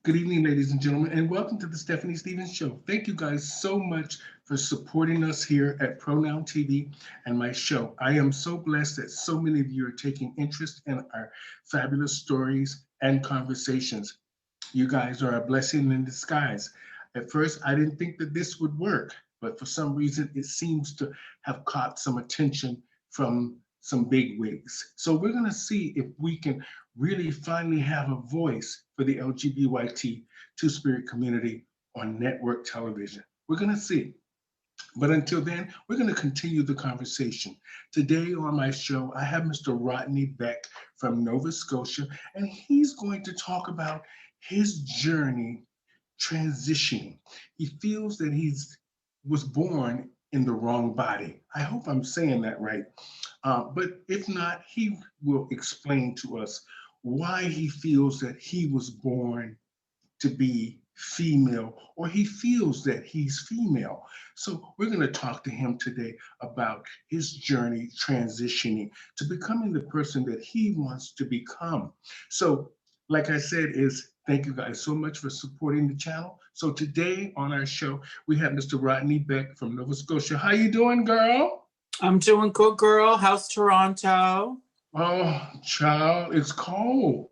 Good evening, ladies and gentlemen, and welcome to the Stephanie Stevens Show. Thank you guys so much for supporting us here at Pronoun TV and my show. I am so blessed that so many of you are taking interest in our fabulous stories and conversations. You guys are a blessing in disguise. At first, I didn't think that this would work, but for some reason, it seems to have caught some attention from some big wigs. So we're going to see if we can really finally have a voice for the LGBTQ Two Spirit community on network television. We're going to see. But until then, we're going to continue the conversation. Today on my show, I have Mr. Rodney Beck from Nova Scotia, and he's going to talk about his journey transitioning. He feels that he's was born in the wrong body. I hope I'm saying that right. But if not, he will explain to us why he feels that he was born to be female or he feels that he's female. So we're going to talk to him today about his journey transitioning to becoming the person that he wants to become. So like I said, is thank you guys so much for supporting the channel. So today on our show, we have Mr. Rodney Beck from Nova Scotia. How you doing, girl? I'm doing good, girl. How's Toronto? Oh, child, it's cold.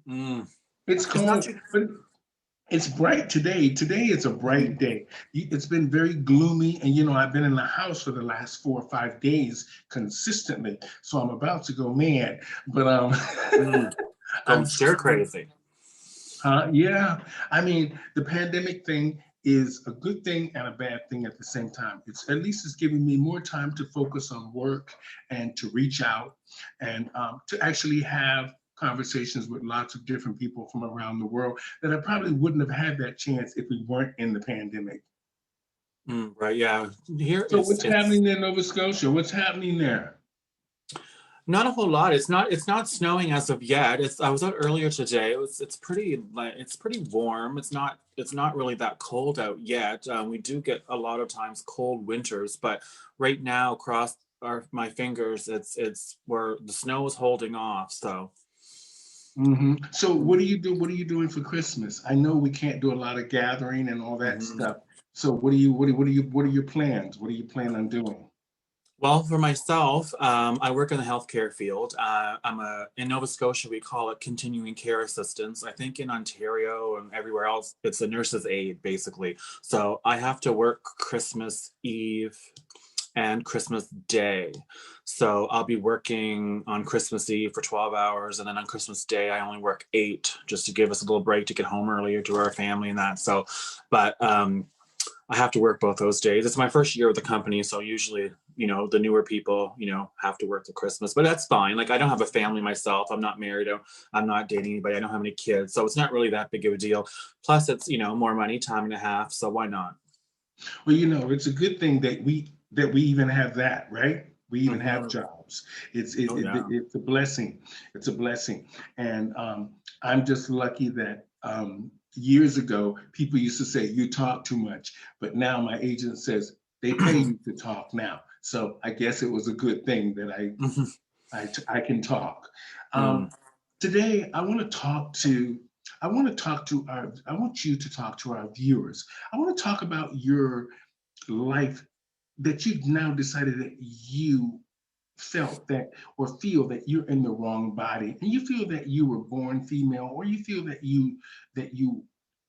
Mm. It's It's not cold, too. but it's bright today. Today is a bright day. It's been very gloomy, and I've been in the house for the last 4 or 5 days consistently. So I'm about to go mad, but Mm. Going I'm stir trying. crazy. Yeah, I mean, the pandemic thing is a good thing and a bad thing at the same time. It's at least it's giving me more time to focus on work and to reach out and to actually have conversations with lots of different people from around the world that I probably wouldn't have had that chance if we weren't in the pandemic. Right, yeah. Here So it's what's it's happening in Nova Scotia? What's happening there? not a whole lot. It's not snowing as of yet. I was out earlier today. It's pretty warm. It's not really that cold out yet. We do get a lot of times cold winters, but right now across my fingers, it's where the snow is holding off. So. So what do you do? What are you doing for Christmas? I know we can't do a lot of gathering and all that Mhm. stuff. So what are your plans? What do you plan on doing? Well, for myself, I work in the healthcare field. In Nova Scotia, we call it continuing care assistance. I think in Ontario and everywhere else, it's a nurse's aide, basically. So I have to work Christmas Eve and Christmas Day. So I'll be working on Christmas Eve for 12 hours. And then on Christmas Day, I only work 8 just to give us a little break to get home earlier to our family and that. So, but I have to work both those days. It's my first year with the company, so usually, the newer people, have to work the Christmas, but that's fine. Like I don't have a family myself. I'm not married. I'm not dating anybody. I don't have any kids, so it's not really that big of a deal. Plus, it's more money, time and a half. So why not? Well, it's a good thing that we even have that, right? We even have Hmm. jobs. It's a blessing. It's a blessing, and I'm just lucky that years ago people used to say you talk too much, but now my agent says they pay Oh you to talk now. So I guess it was a good thing that yeah. I can talk. Mm. Um, Today, I want you to talk to our viewers. I want to talk about your life that you've now decided that you felt that or feel that you're in the wrong body and you feel that you were born female or you feel that you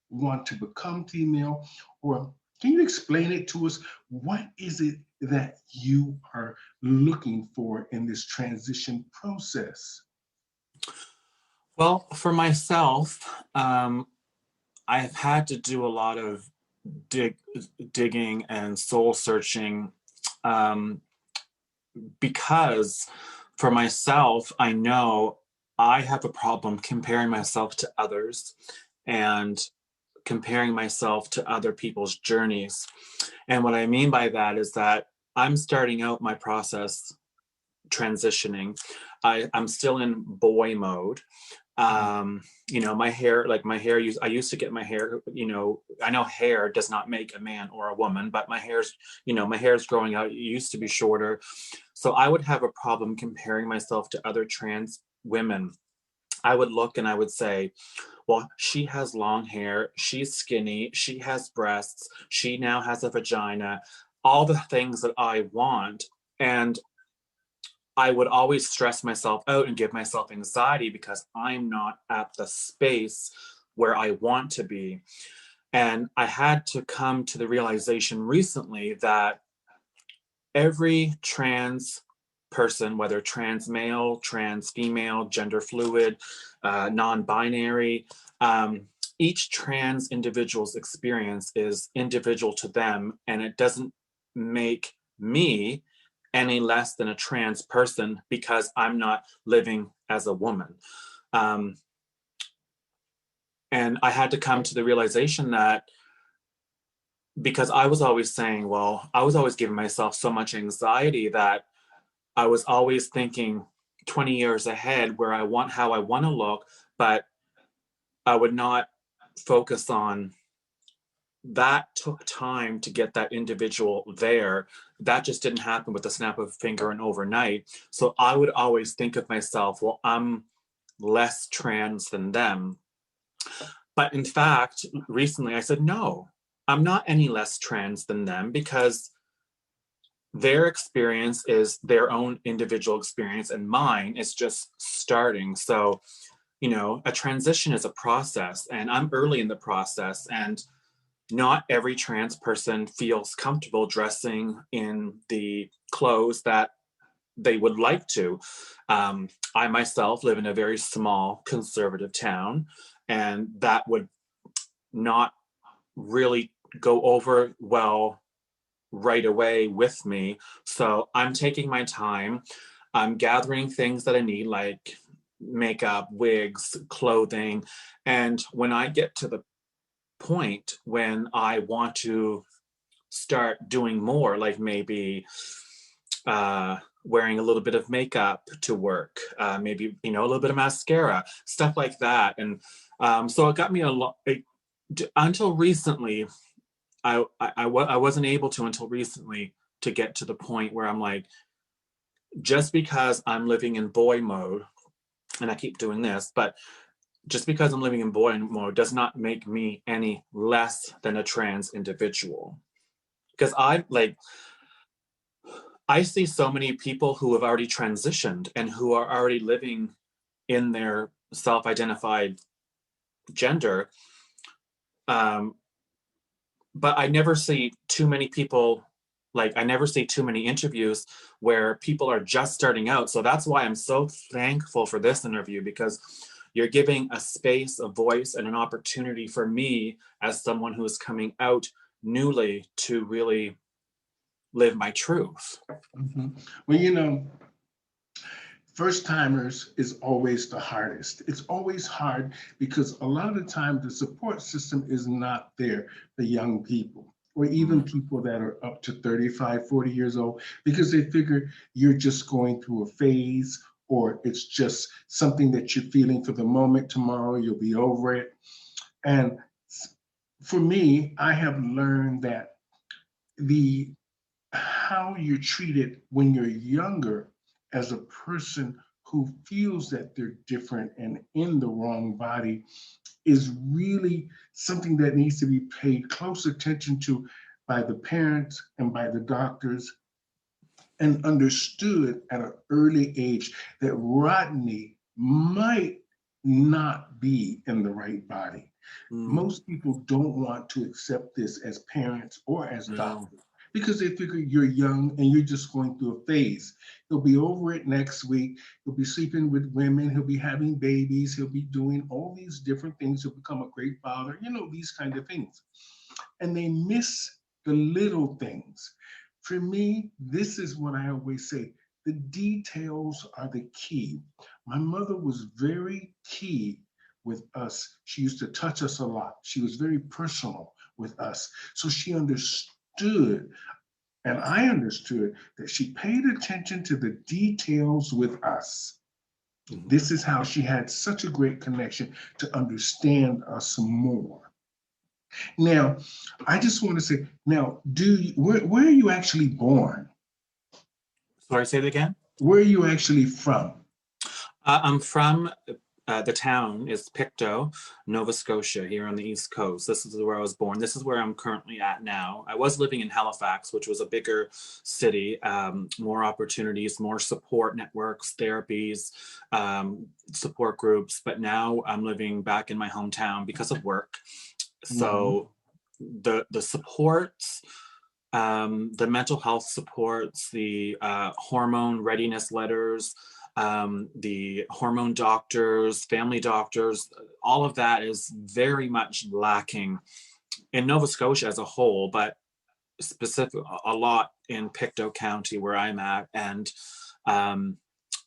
want to become female or can you explain it to us? What is it that you are looking for in this transition process? Well, for myself, I've had to do a lot of dig, digging and soul searching, um, because for myself, I know I have a problem comparing myself to others and comparing myself to other people's journeys. And what I mean by that is that I'm starting out my process transitioning. I'm still in boy mode. My hair, like I used to get my hair, I know hair does not make a man or a woman, but my hair's growing out. It used to be shorter. So I would have a problem comparing myself to other trans women. I would look and I would say, well, she has long hair, she's skinny, she has breasts, she now has a vagina, all the things that I want. And I would always stress myself out and give myself anxiety because I'm not at the space where I want to be. And I had to come to the realization recently that every trans person, whether trans male, trans female, gender fluid, non-binary, each trans individual's experience is individual to them, and it doesn't make me any less than a trans person because I'm not living as a woman. And I had to come to the realization that because I was always saying, well, I was always giving myself so much anxiety that I was always thinking 20 years ahead where how I want to look, but I would not focus on that. Took time to get that individual there. That just didn't happen with the snap of a finger and overnight. So I would always think of myself, well, I'm less trans than them. But in fact, recently I said, no, I'm not any less trans than them because their experience is their own individual experience and mine is just starting. So, a transition is a process and I'm early in the process, and not every trans person feels comfortable dressing in the clothes that they would like to. I myself live in a very small conservative town, and that would not really go over well right away with me. So I'm taking my time. I'm gathering things that I need, like makeup, wigs, clothing. And when I get to the point when I want to start doing more, like maybe wearing a little bit of makeup to work, maybe, a little bit of mascara, stuff like that. And so it got me a lot. Until recently, I wasn't able to until recently to get to the point where I'm like, just because I'm living in boy mode, and I keep doing this, but just because I'm living in boy mode does not make me any less than a trans individual. Because I see so many people who have already transitioned and who are already living in their self-identified gender. But I never see too many people, I never see too many interviews where people are just starting out. So that's why I'm so thankful for this interview, because you're giving a space, a voice, and an opportunity for me as someone who is coming out newly to really live my truth. Mm-hmm. Well, first timers is always the hardest. It's always hard because a lot of the time the support system is not there for young people or even people that are up to 35, 40 years old, because they figure you're just going through a phase or it's just something that you're feeling for the moment. Tomorrow you'll be over it. And for me, I have learned that how you're treated when you're younger as a person who feels that they're different and in the wrong body is really something that needs to be paid close attention to by the parents and by the doctors, and understood at an early age that Rodney might not be in the right body. Most people don't want to accept this as parents or as doctors, because they figure you're young and you're just going through a phase. He'll be over it next week. He'll be sleeping with women. He'll be having babies. He'll be doing all these different things. He'll become a great father, these kind of things. And they miss the little things. For me, this is what I always say. The details are the key. My mother was very key with us. She used to touch us a lot. She was very personal with us. So she understood, and I understood, that she paid attention to the details with us. This is how she had such a great connection to understand us more. Now, I just want to say, now, where are you actually born? Sorry, say it again? Where are you actually from? I'm from the town is Pictou, Nova Scotia, here on the East Coast. This is where I was born. This is where I'm currently at now. I was living in Halifax, which was a bigger city, more opportunities, more support networks, therapies, support groups. But now I'm living back in my hometown because of work. So the supports, the mental health supports, the hormone readiness letters, the hormone doctors, family doctors, all of that is very much lacking in Nova Scotia as a whole, but specific a lot in Pictou County where I'm at. And I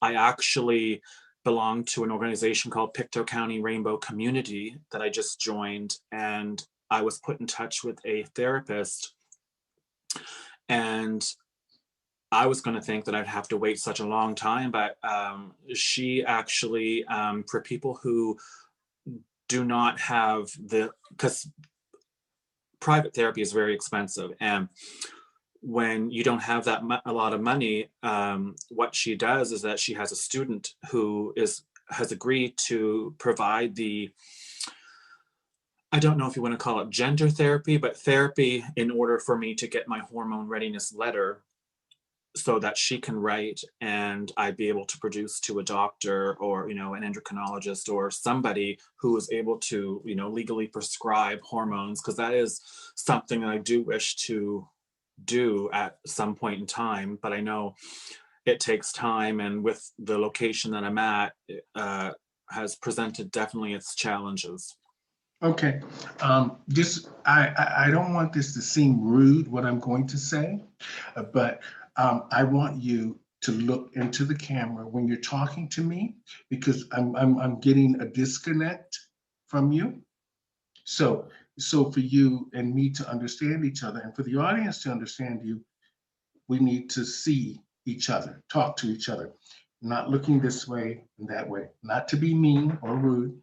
actually belong to an organization called Pictou County Rainbow Community that I just joined, and I was put in touch with a therapist, and I was going to think that I'd have to wait such a long time, but she actually, for people who do not have because private therapy is very expensive, and when you don't have a lot of money, what she does is that she has a student who has agreed to provide I don't know if you want to call it gender therapy, but therapy in order for me to get my hormone readiness letter so that she can write and I'd be able to produce to a doctor or, an endocrinologist or somebody who is able to, legally prescribe hormones, because that is something that I do wish to do at some point in time. But I know it takes time, and with the location that I'm at, has presented definitely its challenges. Okay. I don't want this to seem rude, what I'm going to say, but I want you to look into the camera when you're talking to me, because I'm getting a disconnect from you. So for you and me to understand each other, and for the audience to understand you, we need to see each other, talk to each other, not looking this way and that way, not to be mean or rude.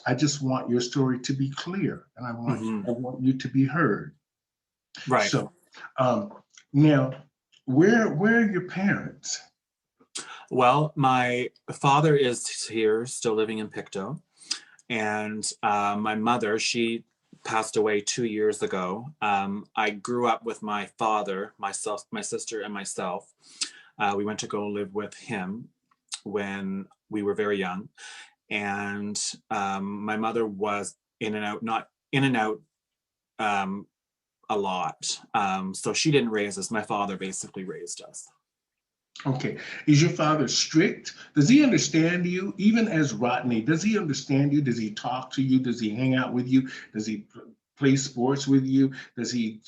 I just want your story to be clear, and I want you to be heard. Right. So now, where are your parents? Well, my father is here, still living in Pictou, and my mother, she passed away 2 years ago. I grew up with my father, myself, my sister, and myself. We went to go live with him when we were very young, and my mother was in and out, not in and out a lot. So she didn't raise us. My father basically raised us. Okay. Is your father strict? Does he understand you? Even as Rodney, does he understand you? Does he talk to you? Does he hang out with you? Does he play sports with you? Is he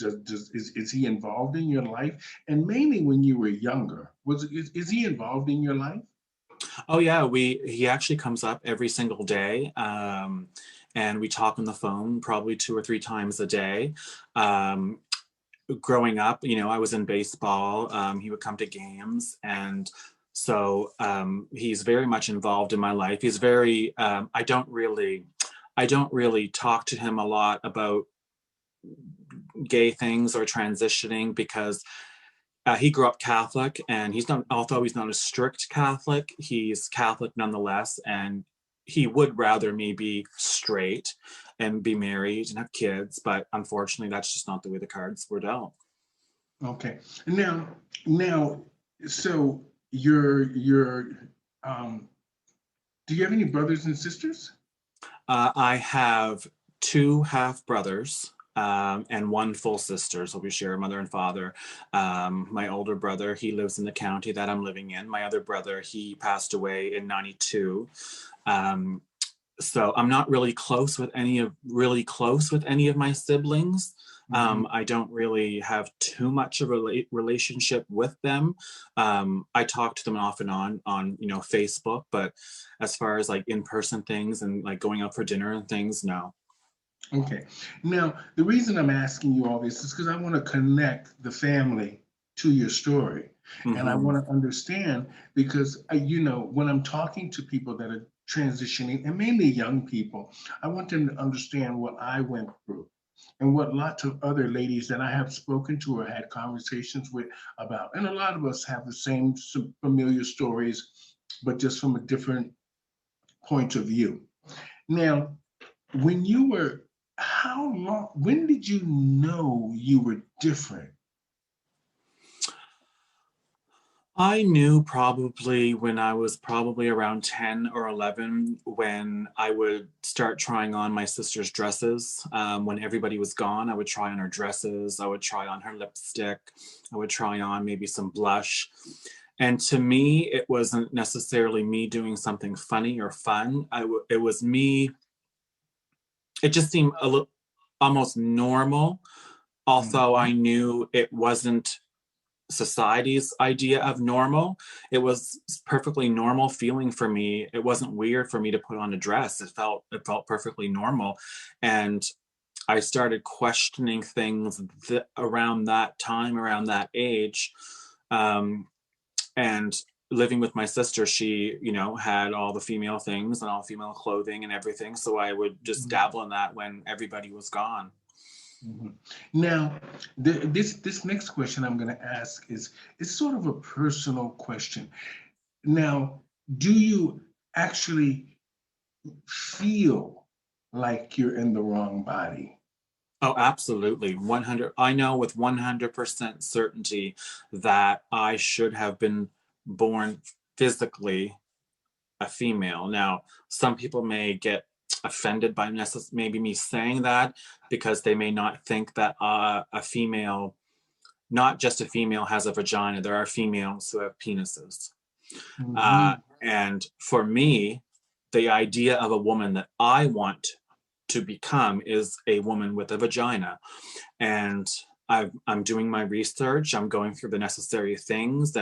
involved in your life? And mainly when you were younger, is he involved in your life? Oh yeah, he actually comes up every single day. And we talk on the phone probably 2 or 3 times a day. Growing up, I was in baseball. He would come to games, and so he's very much involved in my life. He's very. I don't really talk to him a lot about gay things or transitioning, because he grew up Catholic, and although he's not a strict Catholic, he's Catholic nonetheless, and he would rather me be straight and be married and have kids, but unfortunately that's just not the way the cards were dealt. Okay. Now, so you're do you have any brothers and sisters? I have 2 half brothers and 1 full sister, so we share a mother and father. My older brother, he lives in the county that I'm living in. My other brother, he passed away in 92. So I'm not really close with any of my siblings. I don't really have too much of a relationship with them. I talk to them off and on Facebook, but as far as like in-person things and like going out for dinner and things, no. Okay. Now, the reason I'm asking you all this is because I want to connect the family to your story. And I want to understand, because, when I'm talking to people that are transitioning, and mainly young people, I want them to understand what I went through and what lots of other ladies that I have spoken to or had conversations with about. And a lot of us have the same familiar stories, but just from a different point of view. Now, when you were, how long, when did you know you were different? I knew probably when I was probably around 10 or 11 when I would start trying on my sister's dresses. When everybody was gone, I would try on her dresses. I would try on her lipstick. I would try on maybe some blush. And to me, it wasn't necessarily me doing something funny or fun. It was me, it just seemed a little almost normal, although I Mhm, knew it wasn't society's idea of normal. It was perfectly normal feeling for me. It wasn't weird for me to put on a dress. It felt perfectly normal. And I started questioning things around that time, around that age. Um, and living with my sister, she, had all the female things and all female clothing and everything. So I would just mhm, dabble in that when everybody was gone. mhm. Now, this next question I'm going to ask is it's sort of a personal question. Now, do you actually feel like you're in the wrong body? Oh, absolutely. 100. I know with 100% certainty that I should have been born physically a female. Now, some people may get offended by maybe me saying that because they may not think that a female, not just a female, has a vagina. There are females who have penises. Mhm, And for me, the idea of a woman that I want to become is a woman with a vagina. And I'm doing my research. I'm going through the necessary things.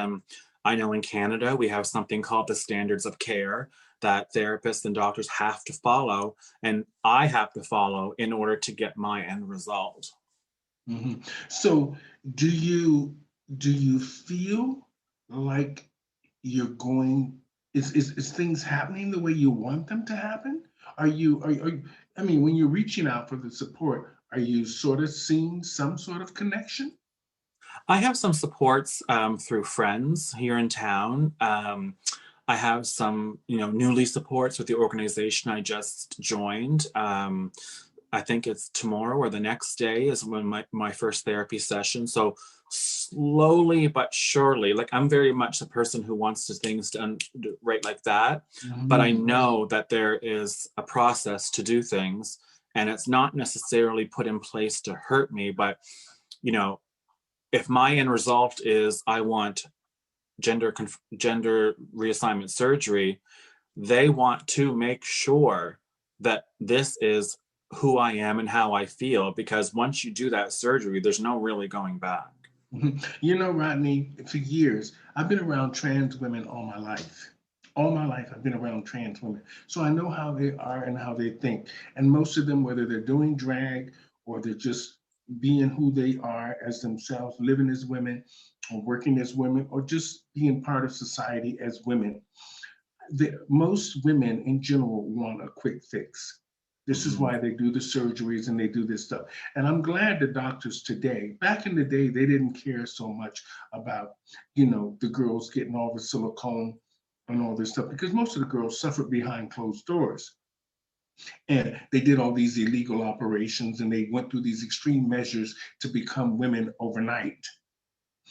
I know in Canada we have something called the standards of care that therapists and doctors have to follow, and I have to follow in order to get my end result. mhm. So, do you feel like you're going is things happening the way you want them to happen? I mean, when you're reaching out for the support, are you sort of seeing some sort of connection? I have some supports through friends here in town. I have some, newly supports with the organization I just joined. I think it's tomorrow or the next day is when my first therapy session. So slowly but surely, like I'm very much a person who wants things done right like that. But I Mhm, know that there is a process to do things, and it's not necessarily put in place to hurt me, but you know, if my end result is I want gender reassignment surgery, they want to make sure that this is who I am and how I feel, because once you do that surgery, there's no really going back. mhm. You know, Rodney, for years, I've been around trans women all my life. All my life, I've been around trans women. So I know how they are and how they think. And most of them, whether they're doing drag or they're just being who they are as themselves, living as women or working as women or just being part of society as women, most women in general want a quick fix. This is Mhm. why they do the surgeries and they do this stuff. And I'm glad the doctors today, back in the day, they didn't care so much about, the girls getting all the silicone and all this stuff because most of the girls suffered behind closed doors. And they did all these illegal operations and they went through these extreme measures to become women overnight.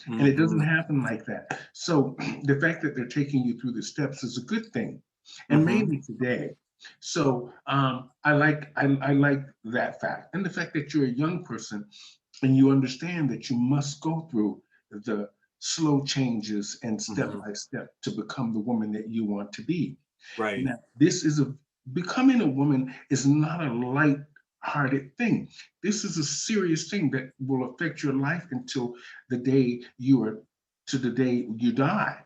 And it doesn't Mhm. happen like that. So the fact that they're taking you through the steps is a good thing, and Mhm. mainly today. So I like that fact, and the fact that you're a young person and you understand that you must go through the slow changes and step Mhm. by step to become the woman that you want to be. Right. Now, this is a becoming a woman is not a light-hearted thing. This is a serious thing that will affect your life until the day you are to the day you die.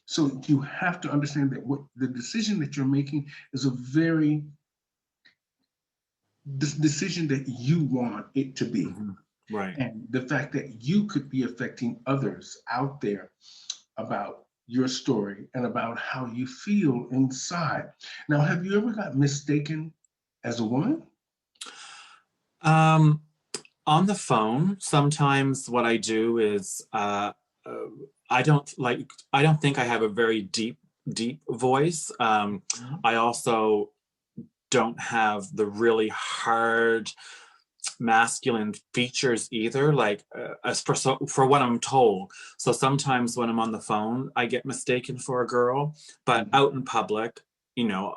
So you have to understand that what the decision that you're making is a very this decision that you want it to be. Mhm. Right. And the fact that you could be affecting others out there about your story and about how you feel inside. Now, have you ever got mistaken as a woman? Um, on the phone, sometimes what I do is uh, I don't think I have a very deep deep voice. I also don't have the really hard masculine features either, like as for what I'm told. So sometimes when I'm on the phone, I get mistaken for a girl, but out in public, you know,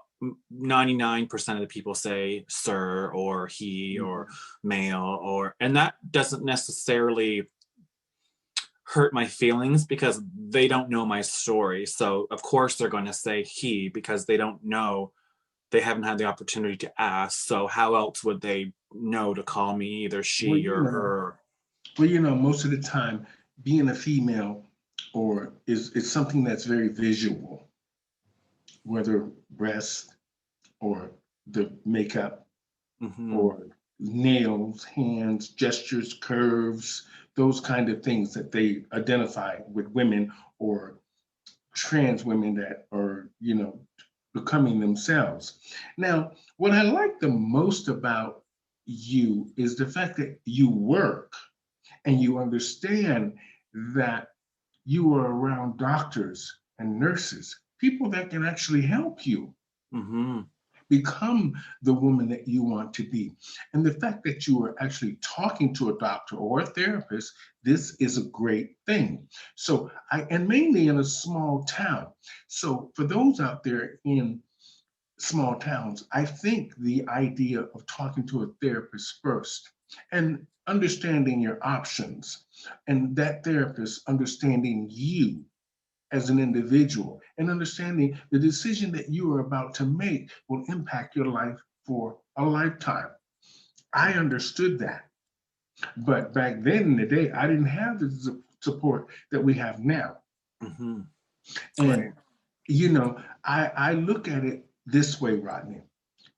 99% of the people say sir or he or male, or and that doesn't necessarily hurt my feelings because they don't know my story. So of course they're going to say he because they don't know, they haven't had the opportunity to ask. So how else would they know to call me either Well, she you or know, her? most of the time, being a female or is something that's very visual, whether breast or the makeup Hmm. or nails, hands, gestures, curves, those kind of things that they identify with women or trans women that are, becoming themselves. Now, what I like the most about you is the fact that you work and you understand that you are around doctors and nurses, people that can actually help you Hmm. become the woman that you want to be. And the fact that you are actually talking to a doctor or a therapist, this is a great thing. So and mainly in a small town. So for those out there in small towns, I think the idea of talking to a therapist first and understanding your options, and that therapist understanding you as an individual and understanding the decision that you are about to make will impact your life for a lifetime. I understood that. But back then in the day, I didn't have the support that we have now. Hmm. Right. And, I look at it this way, Rodney.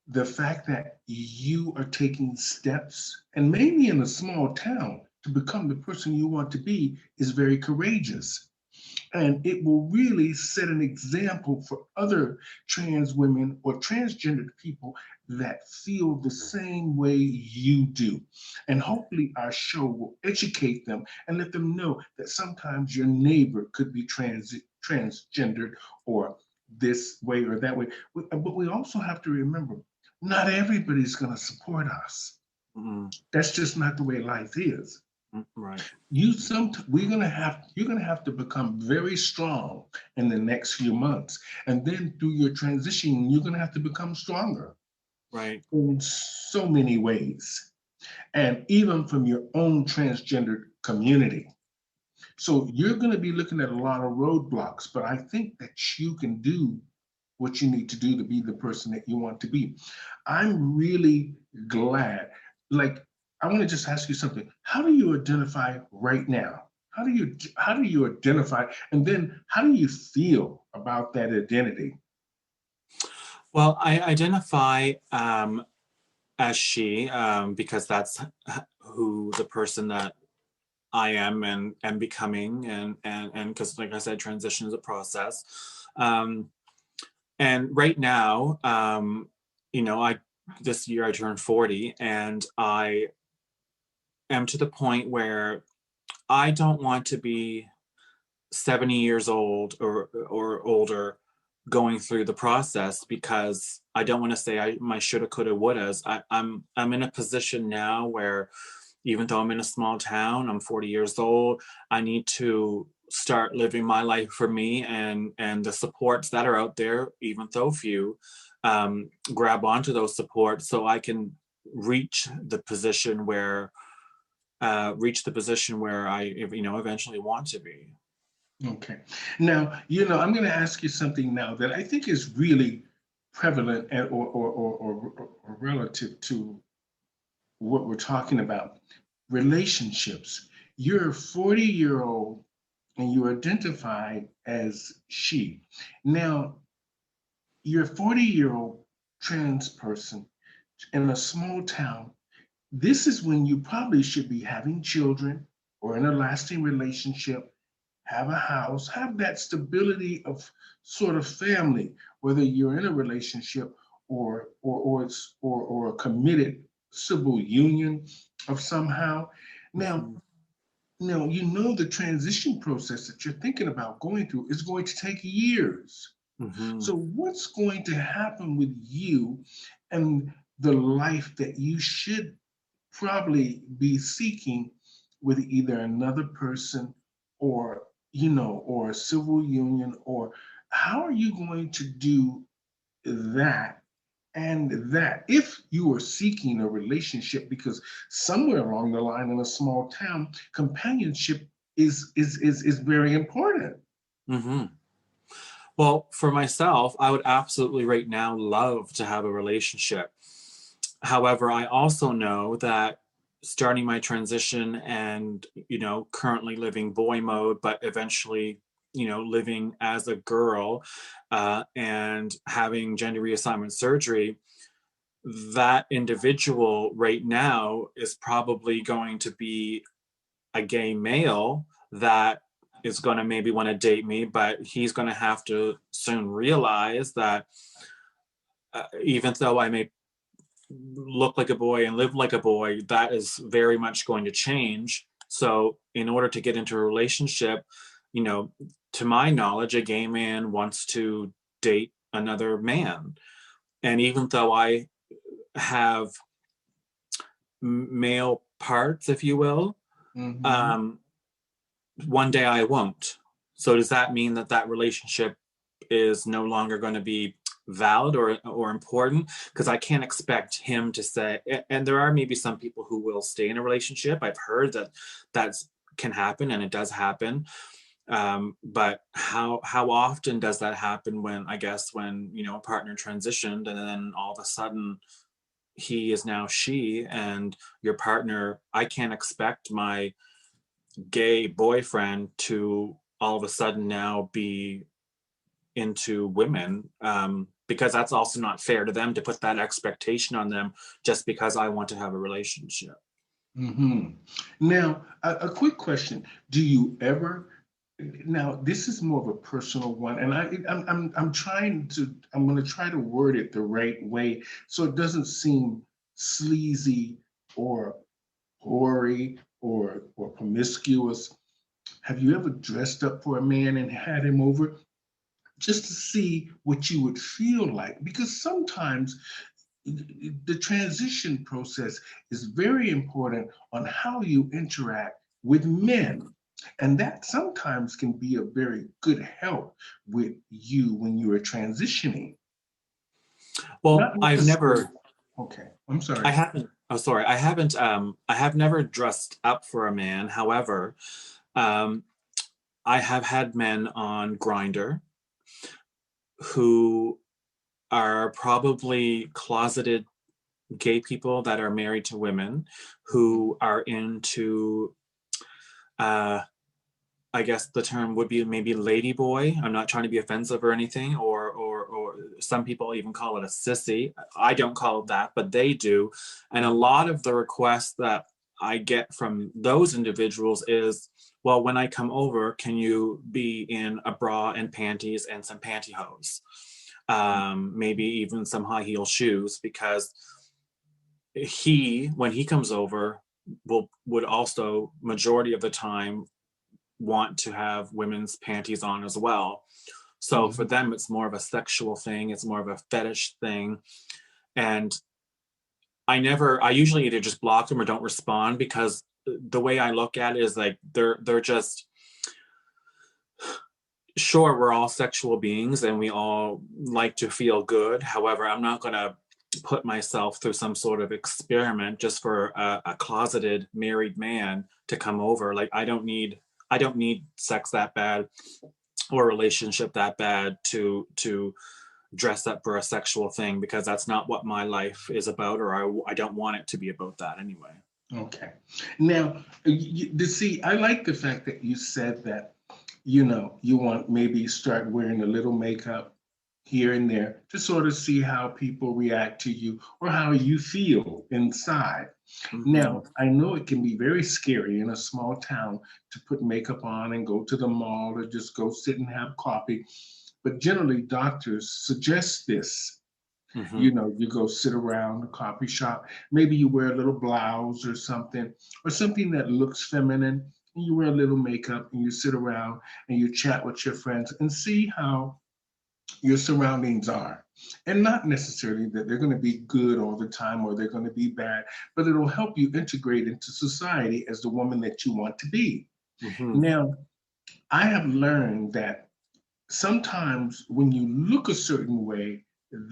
The fact that you are taking steps, and mainly in a small town, to become the person you want to be is very courageous. And it will really set an example for other trans women or transgendered people that feel the same way you do. And hopefully, our show will educate them and let them know that sometimes your neighbor could be transgendered or this way or that way. But we also have to remember not everybody's going to support us. Hmm. That's just not the way life is. Right. You're gonna have to become very strong in the next few months, and then through your transition you're gonna have to become stronger Right. in so many ways, and even from your own transgender community. So you're going to be looking at a lot of roadblocks, but I think that you can do what you need to do to be the person that you want to be. I'm really glad. Like, I want to just ask you something. How do you identify right now? How do you identify, and then how do you feel about that identity? Well, I identify as she because that's who the person that I am and becoming, and because like I said, transition is a process. Um, and right now, I this year I turned 40, and I am to the point where I don't want to be 70 years old or older going through the process, because I don't want to say my shoulda coulda wouldas. I'm in a position now where even though I'm in a small town, I'm 40 years old, I need to start living my life for me, and the supports that are out there, even though few, grab onto those supports so I can reach the position where I eventually want to be. Okay. Now, I'm going to ask you something now that I think is really prevalent or relative to what we're talking about, relationships. You're a 40-year-old and you identify as she. Now, you're a 40-year-old trans person in a small town. This is when you probably should be having children or in a lasting relationship, have a house, have that stability of sort of family, whether you're in a relationship or a committed civil union of somehow. Now, Mhm. the transition process that you're thinking about going through is going to take years. Hmm. So what's going to happen with you and the life that you should probably be seeking with either another person or, or a civil union, or how are you going to do that and that if you are seeking a relationship? Because somewhere along the line in a small town, companionship is very important. Hmm. Well, for myself, I would absolutely right now love to have a relationship. However, I also know that starting my transition and, currently living boy mode, but eventually, living as a girl, and having gender reassignment surgery, that individual right now is probably going to be a gay male that is going to maybe want to date me, but he's going to have to soon realize that, even though I may look like a boy and live like a boy, that is very much going to change. So, in order to get into a relationship, you know, to my knowledge, a gay man wants to date another man. And even though I have male parts, if you will, Hmm. um, one day I won't. So does that mean that that relationship is no longer going to be valid or important? Because I can't expect him to say. And there are maybe some people who will stay in a relationship. I've heard that that's can happen, and it does happen. But how often does that happen? When I guess when a partner transitioned, and then all of a sudden he is now she, and your partner. I can't expect my gay boyfriend to all of a sudden now be into women, because that's also not fair to them to put that expectation on them just because I want to have a relationship. Hmm. Now, a quick question: do you ever? Now, this is more of a personal one, and I'm going to try to word it the right way so it doesn't seem sleazy or hoary or promiscuous. Have you ever dressed up for a man and had him over just to see what you would feel like? Because sometimes the transition process is very important on how you interact with men. And that sometimes can be a very good help with you when you are transitioning. Well, Not I've necessarily. never Okay, I'm I sorry. haven't oh sorry, I haven't I have never dressed up for a man. However, um I have had men on Grinder who are probably closeted gay people that are married to women who are into, uh I guess the term would be maybe lady boy. I'm not trying to be offensive or anything, or some people even call it a sissy. I don't call it that, but they do. And a lot of the requests that I get from those individuals is, well, when I come over, can you be in a bra and panties and some pantyhose? Maybe even some high heel shoes, because when he comes over, would also majority of the time want to have women's panties on as well. So for Mhm. them, it's more of a sexual thing, it's more of a fetish thing. And I usually either just block them or don't respond, because the way I look at it is like they're just, sure, we're all sexual beings and we all like to feel good. However, I'm not going to put myself through some sort of experiment just for a closeted married man to come over. Like I don't need sex that bad or a relationship that bad to dress up for a sexual thing, because that's not what my life is about, or I don't want it to be about that anyway. Okay. Now, see, I like the fact that you said that, you want maybe start wearing a little makeup here and there to sort of see how people react to you or how you feel inside. Hmm. Now, I know it can be very scary in a small town to put makeup on and go to the mall or just go sit and have coffee, but generally doctors suggest this. Hmm. You go sit around a coffee shop. Maybe you wear a little blouse or something that looks feminine. And you wear a little makeup and you sit around and you chat with your friends and see how your surroundings are. And not necessarily that they're going to be good all the time or they're going to be bad, but it'll help you integrate into society as the woman that you want to be. Hmm. Now, I have learned that sometimes when you look a certain way,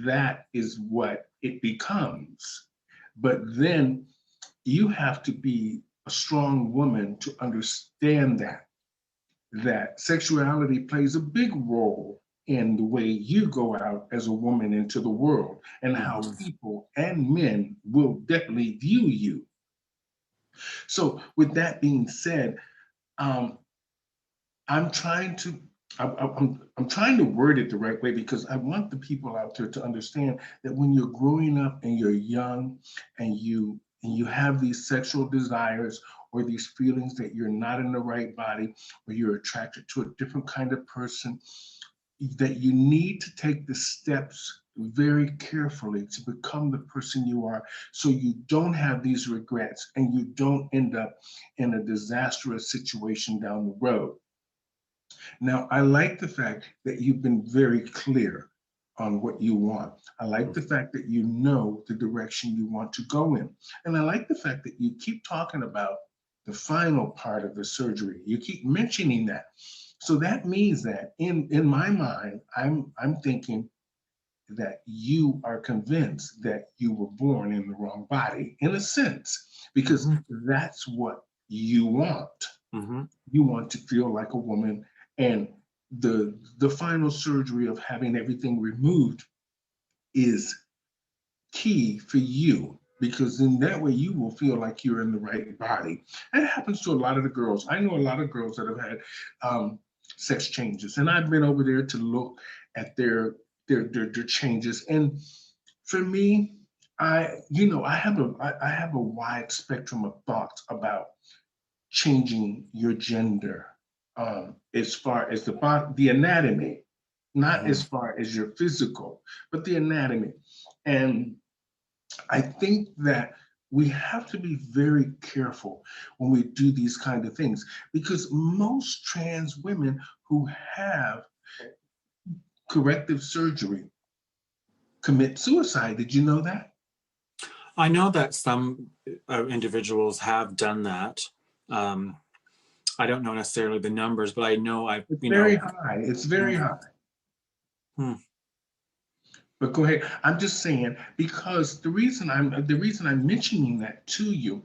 that is what it becomes. But then you have to be a strong woman to understand that sexuality plays a big role in the way you go out as a woman into the world and how Hmm. people and men will definitely view you. So, with that being said, um, I'm trying to I'm trying to word it the right way because I want the people out there to understand that when you're growing up and you're young and you have these sexual desires or these feelings that you're not in the right body or you're attracted to a different kind of person, that you need to take the steps very carefully to become the person you are so you don't have these regrets and you don't end up in a disastrous situation down the road. Now, I like the fact that you've been very clear on what you want. I like the fact that you know the direction you want to go in. And I like the fact that you keep talking about the final part of the surgery. You keep mentioning that. So that means that in my mind, I'm thinking that you are convinced that you were born in the wrong body, in a sense, because Hmm. that's what you want. Hmm. You want to feel like a woman, and the final surgery of having everything removed is key for you because in that way you will feel like you're in the right body. And it happens to a lot of the girls. I know a lot of girls that have had sex changes, and I've been over there to look at their changes. And for me, I have a wide spectrum of thoughts about changing your gender, as far as the anatomy, not Hmm. as far as your physical, but the anatomy. And I think that we have to be very careful when we do these kind of things because most trans women who have corrective surgery commit suicide. Did you know that? I know that some individuals have done that. Um, I don't know necessarily the numbers, but I know I, It's you very know. high. It's very Mhm. high. Hmm. But go ahead. I'm just saying because the reason I'm mentioning that to you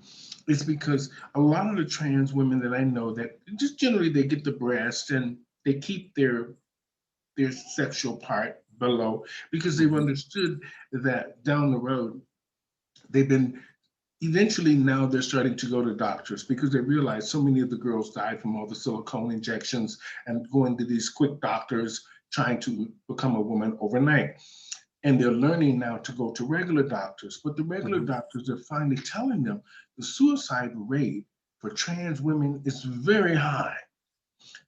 is because a lot of the trans women that I know that just generally they get the breast and they keep their sexual part below because they've Hmm. understood that down the road they've been eventually now they're starting to go to doctors because they realize so many of the girls died from all the silicone injections and going to these quick doctors trying to become a woman overnight. And they're learning now to go to regular doctors, but the regular Hmm. doctors are finally telling them the suicide rate for trans women is very high.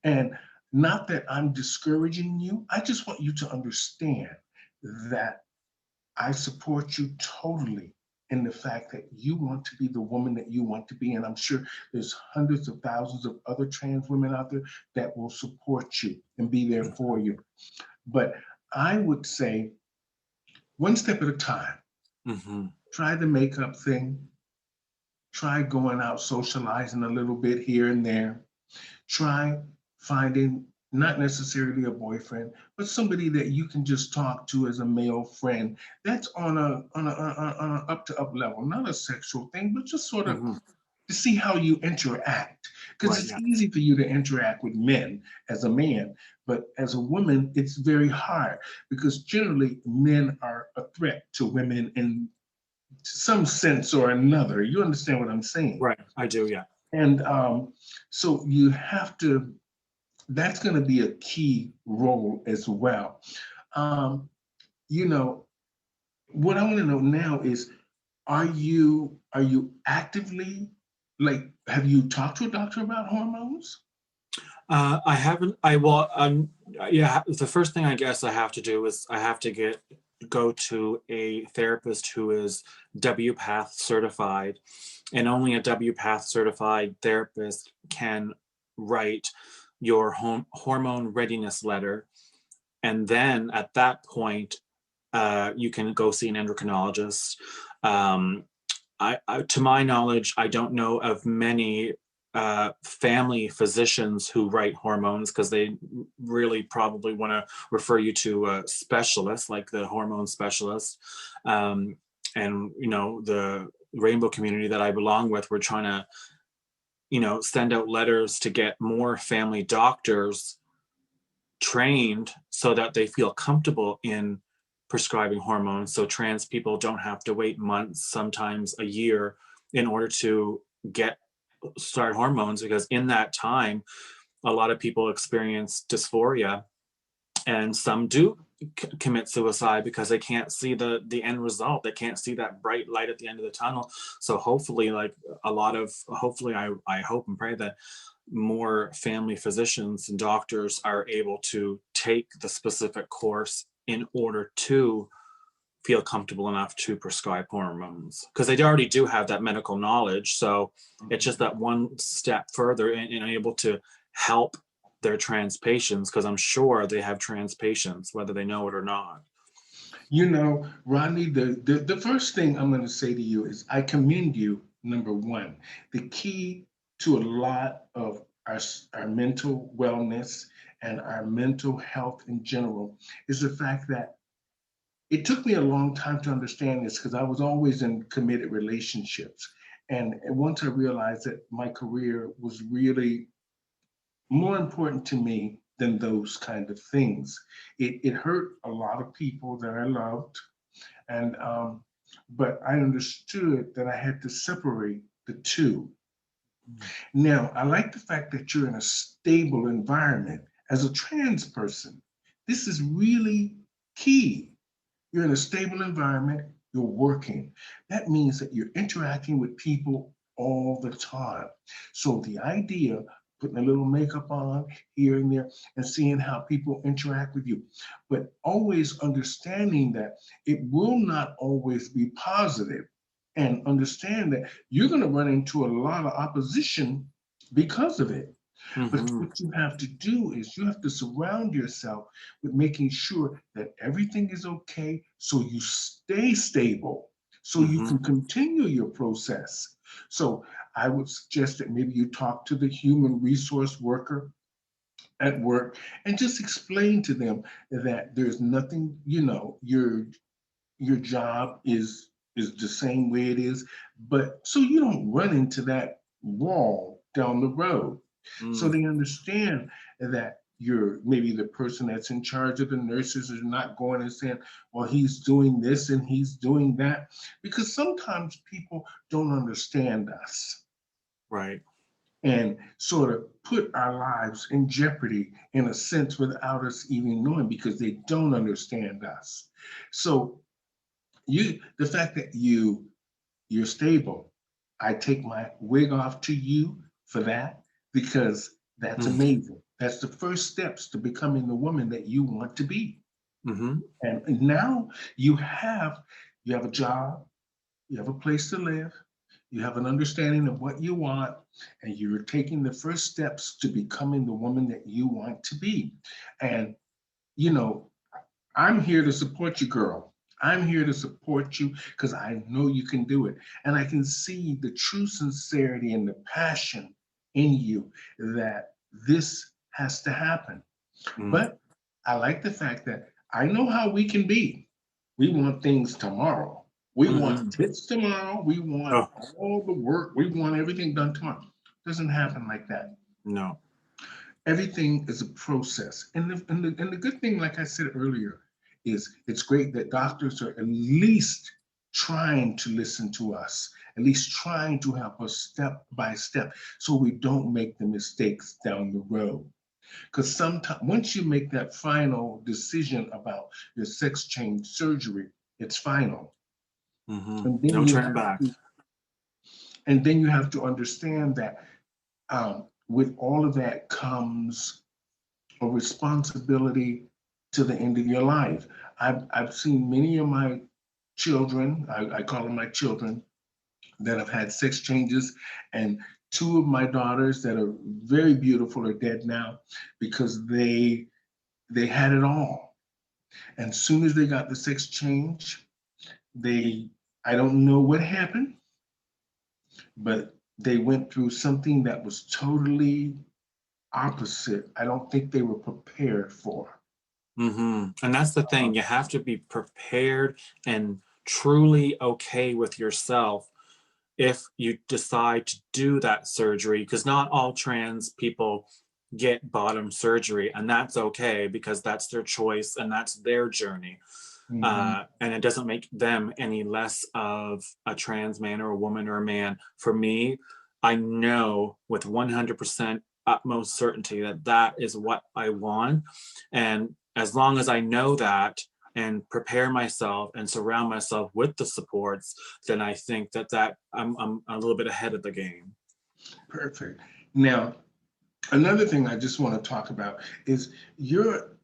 And not that I'm discouraging you, I just want you to understand that I support you totally in the fact that you want to be the woman that you want to be. And I'm sure there's hundreds of thousands of other trans women out there that will support you and be there for you. But I would say one step at a time. Hmm. Try the makeup thing. Try going out socializing a little bit here and there. Try finding not necessarily a boyfriend, but somebody that you can just talk to as a male friend. That's on a up to up level, not a sexual thing, but just sort of Hmm. to see how you interact. Because Right. it's Yeah. easy for you to interact with men as a man, but as a woman, it's very hard because generally men are a threat to women in some sense or another. You understand what I'm saying? Right. I do. Yeah. And so you have to, that's going to be a key role as well. Um, you know, what I want to know now is, are you actively, like, have you talked to a doctor about hormones? I haven't. I well. Yeah. The first thing I guess I have to do is I have to go to a therapist who is WPATH certified, and only a WPATH certified therapist can write your hormone readiness letter. And then at that point, you can go see an endocrinologist. To my knowledge, I don't know of many family physicians who write hormones, because they really probably want to refer you to a specialist, like the hormone specialist. And the rainbow community that I belong with, we're trying to send out letters to get more family doctors trained so that they feel comfortable in prescribing hormones, so trans people don't have to wait months, sometimes a year, in order to start hormones, because in that time a lot of people experience dysphoria, and some do commit suicide because they can't see the end result. They can't see that bright light at the end of the tunnel. So hopefully, I hope and pray that more family physicians and doctors are able to take the specific course in order to feel comfortable enough to prescribe hormones, because they already do have that medical knowledge. So it's just that one step further and able to help their trans patients, because I'm sure they have trans patients, whether they know it or not. Rodney, the first thing I'm going to say to you is I commend you, number one. The key to a lot of our mental wellness and our mental health in general is the fact that it took me a long time to understand this, because I was always in committed relationships. And once I realized that my career was really more important to me than those kind of things, it hurt a lot of people that I loved. And but I understood that I had to separate the two. Now, I like the fact that you're in a stable environment as a trans person. This is really key. You're in a stable environment, you're working. That means that you're interacting with people all the time. So the idea, putting a little makeup on here and there and seeing how people interact with you, but always understanding that it will not always be positive, and understand that you're going to run into a lot of opposition because of it. But what you have to do is you have to surround yourself with making sure that everything is okay, so you stay stable, so you can continue your process. So I would suggest that maybe you talk to the human resource worker at work and just explain to them that there's nothing, your job is the same way it is, but so you don't run into that wall down the road. So they understand that you're maybe the person that's in charge of the nurses is not going and saying, well, he's doing this and he's doing that, because sometimes people don't understand us. Right. And sort of put our lives in jeopardy in a sense without us even knowing, because they don't understand us. So the fact that you're stable, I take my wig off to you for that, because that's amazing. That's the first steps to becoming the woman that you want to be. And now you have a job, you have a place to live, you have an understanding of what you want, and you're taking the first steps to becoming the woman that you want to be. And I'm here to support you, girl. I'm here to support you because I know you can do it. And I can see the true sincerity and the passion in you that this has to happen. But I like the fact that I know how we can be. We want things tomorrow. We want this tomorrow. We want all the work. We want everything done tomorrow. It doesn't happen like that. No. Everything is a process. And the good thing, like I said earlier, is it's great that doctors are at least trying to listen to us, at least trying to help us step by step so we don't make the mistakes down the road. Because sometimes once you make that final decision about your sex change surgery, it's final. And then No turning back. And then you have to understand that with all of that comes a responsibility to the end of your life. I've seen many of my children, I call them my children, that have had sex changes, and two of my daughters that are very beautiful are dead now because they had it all. And soon as they got the sex change, they, I don't know what happened, but they went through something that was totally opposite. I don't think they were prepared for. And that's the thing. You have to be prepared and truly okay with yourself if you decide to do that surgery, because not all trans people get bottom surgery, and that's okay because that's their choice and that's their journey. Mhm. And it doesn't make them any less of a trans man or a woman or a man. For me, I know with 100% utmost certainty that that is what I want. And as long as I know that and prepare myself and surround myself with the supports, then I think that I'm a little bit ahead of the game. Perfect. Now, another thing I just want to talk about is your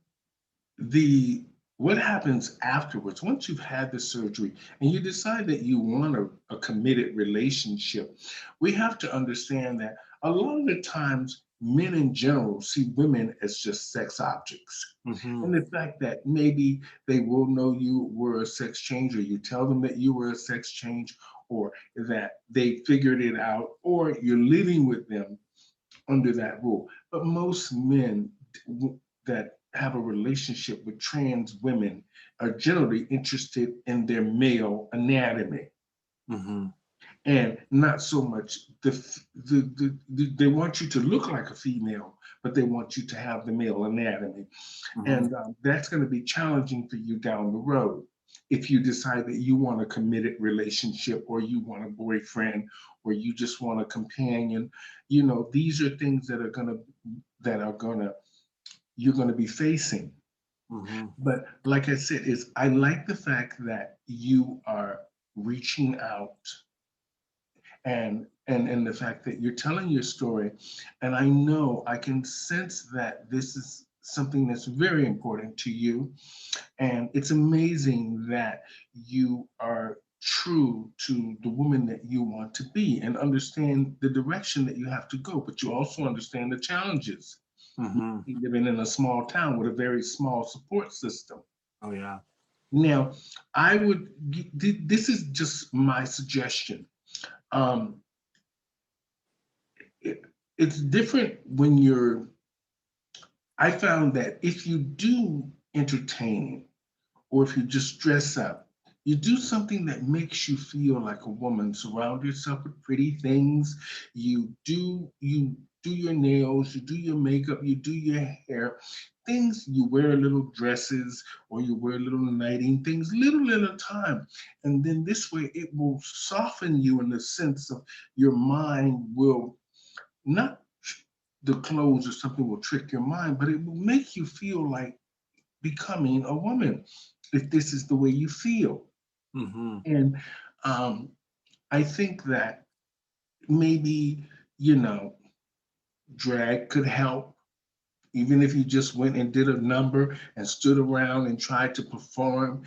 the what happens afterwards once you've had the surgery and you decide that you want a committed relationship. We have to understand that a lot of the times men in general see women as just sex objects. Hmm. And the fact that maybe they will know you were a sex change, or you tell them that you were a sex change, or that they figured it out, or you're living with them under that rule. But most men that have a relationship with trans women are generally interested in their male anatomy Hmm. and not so much they want you to look like a female, but they want you to have the male anatomy. Hmm. And that's going to be challenging for you down the road if you decide that you want a committed relationship, or you want a boyfriend, or you just want a companion. You know, these are things that are gonna you're gonna be facing. Hmm. But like I said, is I like the fact that you are reaching out, and the fact that you're telling your story. And I know I can sense that this is something that's very important to you. And it's amazing that you are true to the woman that you want to be and understand the direction that you have to go, but you also understand the challenges. Hmm. Living in a small town with a very small support system. Oh yeah. Now, this is just my suggestion. Um, it, it's different when I found that if you do entertaining, or if you just dress up, you do something that makes you feel like a woman. Surround yourself with pretty things. You do your nails, you do your makeup, you do your hair. Things you wear little dresses, or you wear little nighting things, little at a time. And then this way it will soften you in the sense of your mind will not the clothes or something will trick your mind, but it will make you feel like becoming a woman if this is the way you feel. Hmm. And um, I think that maybe, you know, drag could help, even if you just went and did a number and stood around and tried to perform,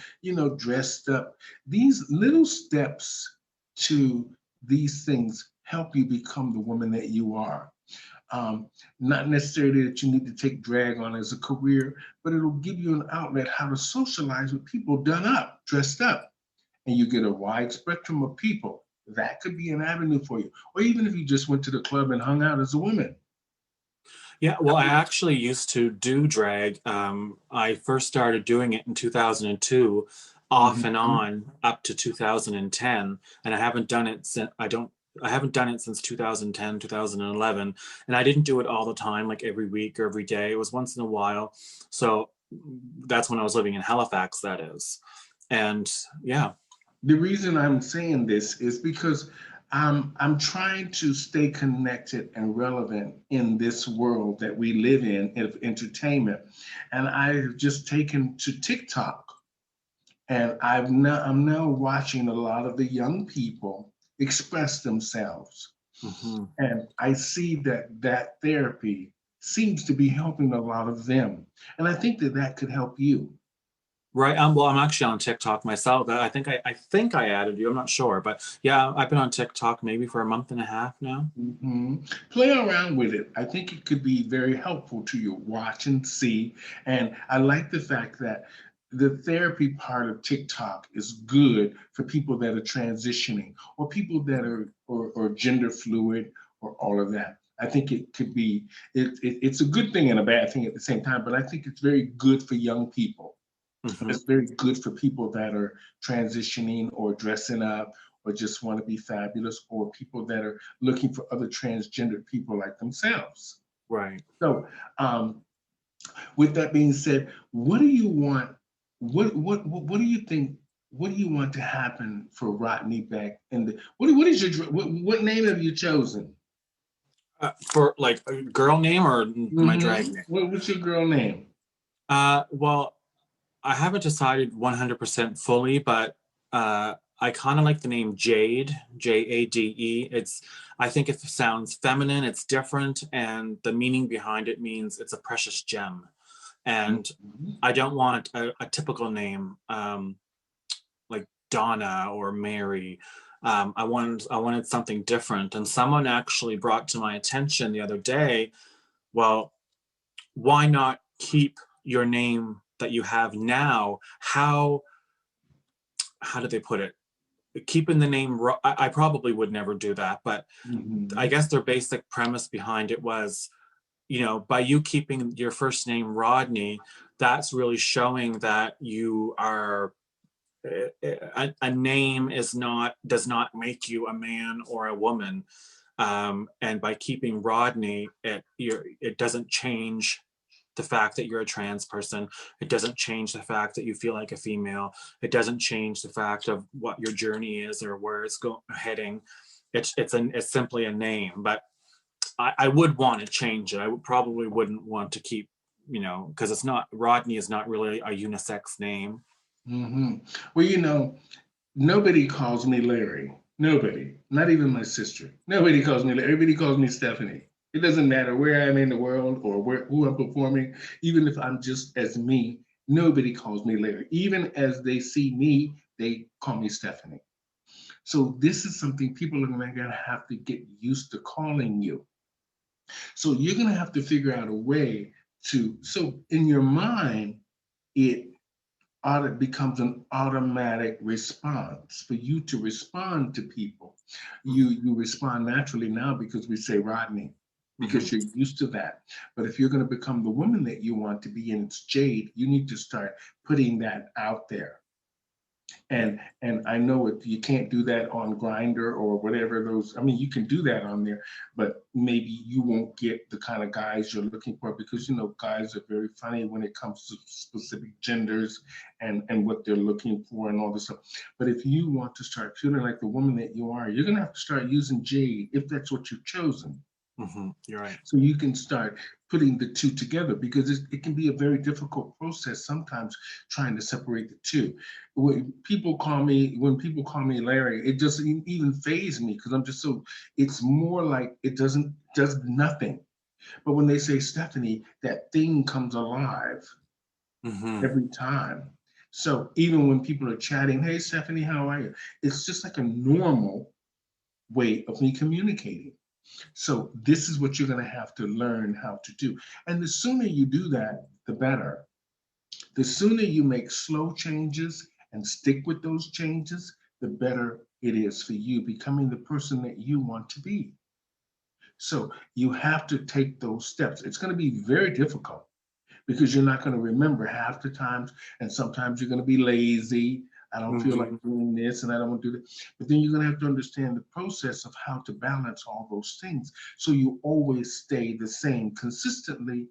dressed up. These little steps to these things help you become the woman that you are. Not necessarily that you need to take drag on as a career, but it'll give you an outlet how to socialize with people done up, dressed up, and you get a wide spectrum of people. That could be an avenue for you. Or even if you just went to the club and hung out as a woman. Yeah, well, I actually used to do drag. I first started doing it in 2002, off and Mhm. on up to 2010, and I haven't done it since I haven't done it since 2010, 2011, and I didn't do it all the time, like every week or every day. It was once in a while. So that's when I was living in Halifax, that is. And yeah. The reason I'm saying this is because I'm trying to stay connected and relevant in this world that we live in of entertainment. And I've just taken to TikTok, and I'm now watching a lot of the young people express themselves. Mhm. And I see that therapy seems to be helping a lot of them. And I think that that could help you. Right. Well, I'm actually on TikTok myself. I think I added you. I'm not sure, but yeah, I've been on TikTok maybe for a month and a half now. Play around with it. I think it could be very helpful to you. Watch and see. And I like the fact that the therapy part of TikTok is good for people that are transitioning or people that are or gender fluid or all of that. I think it could be it's a good thing and a bad thing at the same time, but I think it's very good for young people. Mhm. It's very good for people that are transitioning or dressing up or just want to be fabulous or people that are looking for other transgender people like themselves. Right. So um, with that being said, what do you want? What do you think? What do you want to happen for Rodney Beck? And what is your what name have you chosen? For like a girl name or my drag name? What's your girl name? Well, I haven't decided 100% fully, but I kind of like the name Jade, Jade. I think it sounds feminine, it's different, and the meaning behind it means it's a precious gem. And Mhm. I don't want a typical name like Donna or Mary. I wanted something different. And someone actually brought to my attention the other day, well, why not keep your name that you have now? How do they put it? Keeping the name, I probably would never do that, but I Mhm. guess their basic premise behind it was, by you keeping your first name Rodney, that's really showing that you are a name does not make you a man or a woman. And by keeping Rodney, it doesn't change the fact that you're a trans person. It doesn't change the fact that you feel like a female. It doesn't change the fact of what your journey is or where it's heading. It's simply a name. But I would want to change it. Probably wouldn't want to keep, because it's not Rodney is not really a unisex name. Mhm. Well, nobody calls me Larry. Nobody, not even my sister. Nobody calls me Larry. Everybody calls me Stephanie. It doesn't matter where I'm in the world or who I'm performing, even if I'm just as me, nobody calls me Larry. Even as they see me, they call me Stephanie. So this is something people are going to have to get used to calling you. So you're going to have to figure out a way so in your mind, it becomes an automatic response for you to respond to people. You respond naturally now because we say Rodney, Mm-hmm. because you're used to that. But if you're going to become the woman that you want to be and it's Jade, you need to start putting that out there. Yeah. And I know you can't do that on Grinder or whatever those. I mean, you can do that on there, but maybe you won't get the kind of guys you're looking for because guys are very funny when it comes to specific genders and what they're looking for and all this stuff. But if you want to start feeling like the woman that you are, you're gonna have to start using Jade if that's what you've chosen. Mm-hmm. You're right. So you can start putting the two together because it can be a very difficult process sometimes trying to separate the two. When people call me Larry, it doesn't even faze me because I'm just it's more like it does nothing. But when they say Stephanie, that thing comes alive Mm-hmm. every time. So even when people are chatting, hey Stephanie, how are you? It's just like a normal way of me communicating. So this is what you're going to have to learn how to do. And the sooner you do that, the better. The sooner you make slow changes and stick with those changes, the better it is for you becoming the person that you want to be. So you have to take those steps. It's going to be very difficult because you're not going to remember half the times, and sometimes you're going to be lazy. I don't feel like Mm-hmm. doing this and I don't want to do that. But then you're going to have to understand the process of how to balance all those things so you always stay the same consistently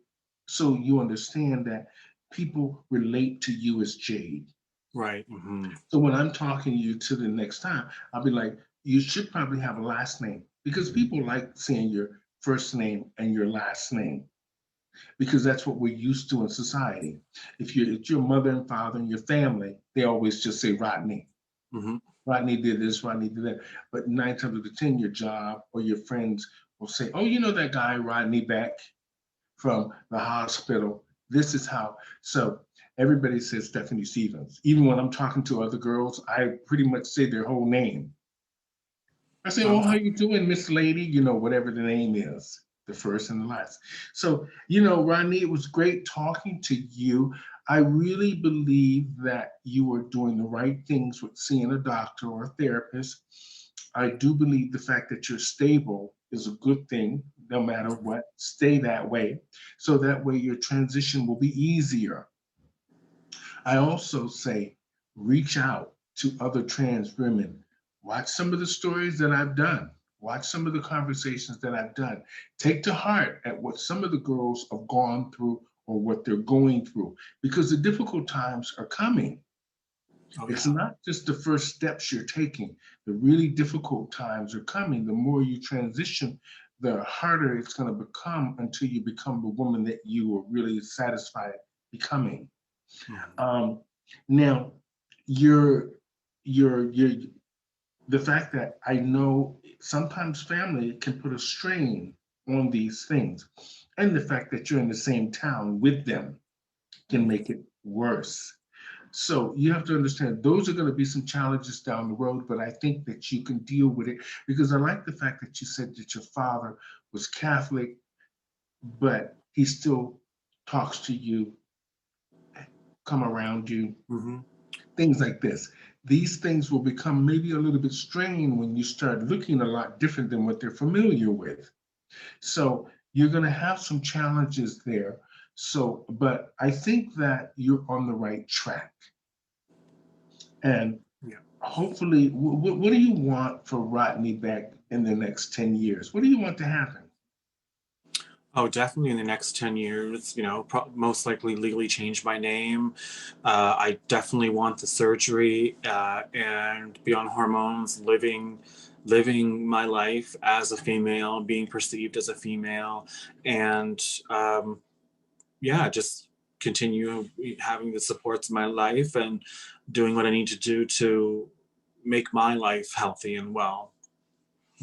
so you understand that people relate to you as Jade. Right. Mm-hmm. So when I'm talking to you to the next time, I'll be like, you should probably have a last name because people like seeing your first name and your last name because that's what we're used to in society. It's your mother and father and your family, they always just say Rodney. Mm-hmm. Rodney did this, Rodney did that. But 9 times out of 10, your job or your friends will say, oh, you know that guy, Rodney Beck from the hospital. This is how. So everybody says Stephanie Stevens. Even when I'm talking to other girls, I pretty much say their whole name. I say, oh, how Okay. you doing, Miss Lady? Whatever the name is, the first and the last. So, Rodney, it was great talking to you. I really believe that you are doing the right things with seeing a doctor or a therapist. I do believe the fact that you're stable is a good thing, no matter what. Stay that way. So that way your transition will be easier. I also say reach out to other trans women. Watch some of the stories that I've done. Watch some of the conversations that I've done. Take to heart at what some of the girls have gone through or what they're going through, because the difficult times are coming. Oh It's yeah. not just the first steps you're taking. The really difficult times are coming. The more you transition, the harder it's going to become until you become the woman that you are really satisfied becoming. Mhm. Um, Now, you're you're the fact that I know sometimes family can put a strain on these things, and the fact that you're in the same town with them can make it worse. So you have to understand those are going to be some challenges down the road, but I think that you can deal with it because I like the fact that you said that your father was Catholic, but he still talks to you, come around you, Mhm. things like this. These things will become maybe a little bit strained when you start looking a lot different than what they're familiar with. So you're going to have some challenges there. So, but I think that you're on the right track. And Yeah. hopefully, what do you want for Rodney Beck in the next 10 years? What do you want to happen? Oh, definitely in the next 10 years, most likely legally change my name. I definitely want the surgery and be on hormones, living my life as a female, being perceived as a female, and um, yeah, just continue having the supports in my life and doing what I need to do to make my life healthy and well.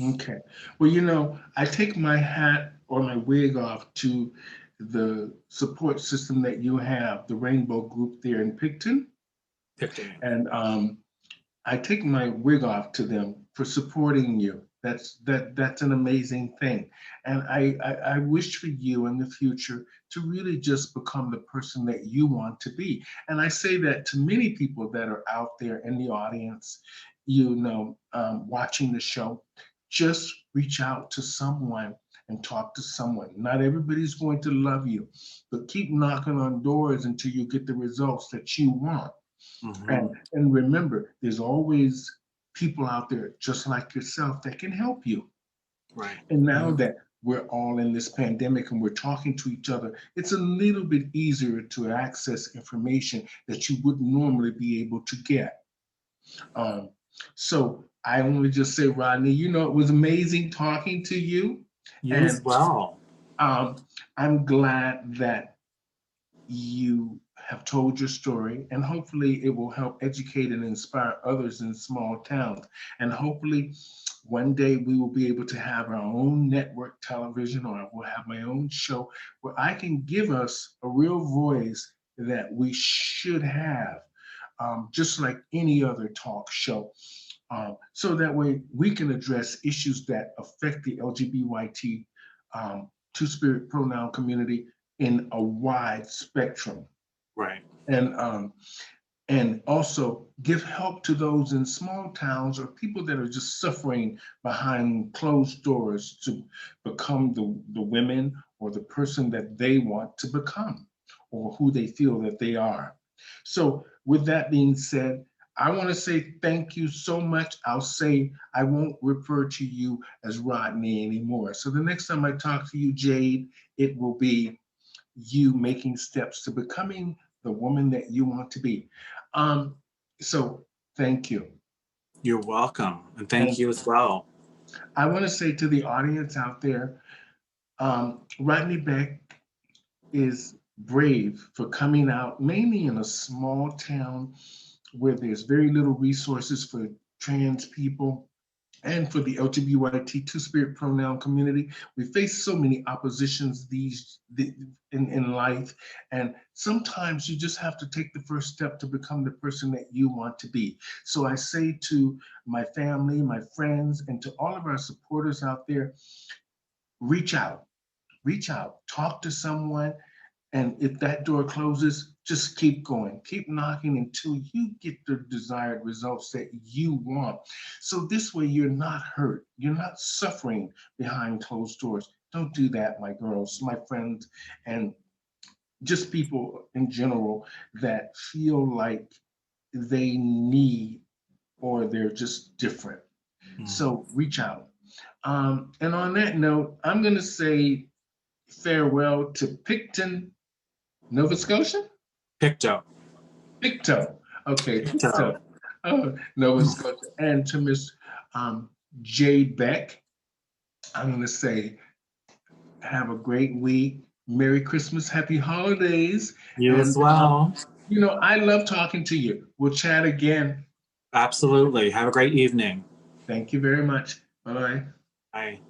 Okay. Well, I take my hat or my wig off to the support system that you have, the Rainbow Group there in Picton. Picton. And I take my wig off to them for supporting you. That's an amazing thing. And I wish for you in the future to really just become the person that you want to be. And I say that to many people that are out there in the audience, watching the show. Just reach out to someone and talk to someone. Not everybody's going to love you, but keep knocking on doors until you get the results that you want. And Hmm. and remember, there's always people out there just like yourself that can help you. Right. And now Hmm. that we're all in this pandemic and we're talking to each other, it's a little bit easier to access information that you wouldn't normally be able to get. Um, so I want to just say, Rodney, it was amazing talking to you. You as And well. um, I'm glad that you have told your story, and hopefully it will help educate and inspire others in small towns. And hopefully one day we will be able to have our own network television, or I will have my own show where I can give us a real voice that we should have, just like any other talk show. So that way we can address issues that affect the LGBT two spirit pronoun community in a wide spectrum, Right. and also give help to those in small towns or people that are just suffering behind closed doors to become the women or the person that they want to become or who they feel that they are. So with that being said, I want to say thank you so much. I'll say I won't refer to you as Rodney anymore. So the next time I talk to you, Jade, it will be you making steps to becoming the woman that you want to be. Um, so thank you. You're welcome. And thank And you as well. I want to say to the audience out there, Rodney Beck is brave for coming out, mainly in a small town where there's very little resources for trans people and for the LGBTQ two spirit pronoun community. We face so many oppositions in life, and sometimes you just have to take the first step to become the person that you want to be. So I say to my family, my friends, and to all of our supporters out there, reach out, talk to someone, And if that door closes, just keep going, keep knocking until you get the desired results that you want. So this way you're not hurt, you're not suffering behind closed doors. Don't do that, my girls, my friends, and just people in general that feel like they need or they're just different. So reach out. And on that note, I'm going to say farewell to Picton, Nova Scotia? Pictou. Pictou. Okay, Pictou. Pictou. Nova Scotia. And to Miss Jay Beck, I'm going to say have a great week. Merry Christmas, happy holidays. You And, as well. You know, I love talking to you. We'll chat again. Absolutely. Have a great evening. Thank you very much. Bye-bye. Bye.